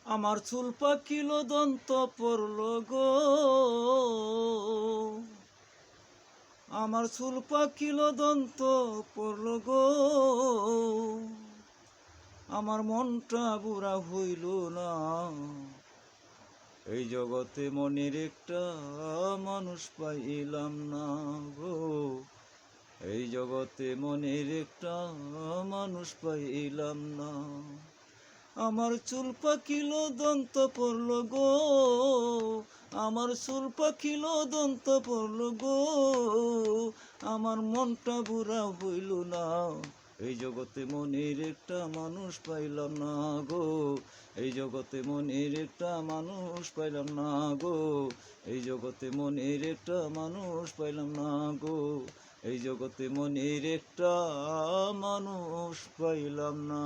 আমার চুল পাকিল দন্ত পড়ল গো, আমার চুল পাকিল দন্ত পড়ল গো, আমার মনটা বুড়া হইল না। এই জগতে মনের একটা মানুষ পাইলাম না গো, এই জগতে মনের একটা মানুষ পাইলাম না। আমার চুল পাকিল দন্ত পড়ল গো, আমার চুল পাকিল দন্ত পড়ল গো, আমার মনটা বুড়া হইল না। এই জগতে মনের একটা মানুষ পাইলাম না গো, এই জগতে মনের একটা মানুষ পাইলাম না গো, এই জগতে মনের একটা মানুষ পাইলাম না গো, এই জগতে মনের একটা মানুষ পাইলাম না।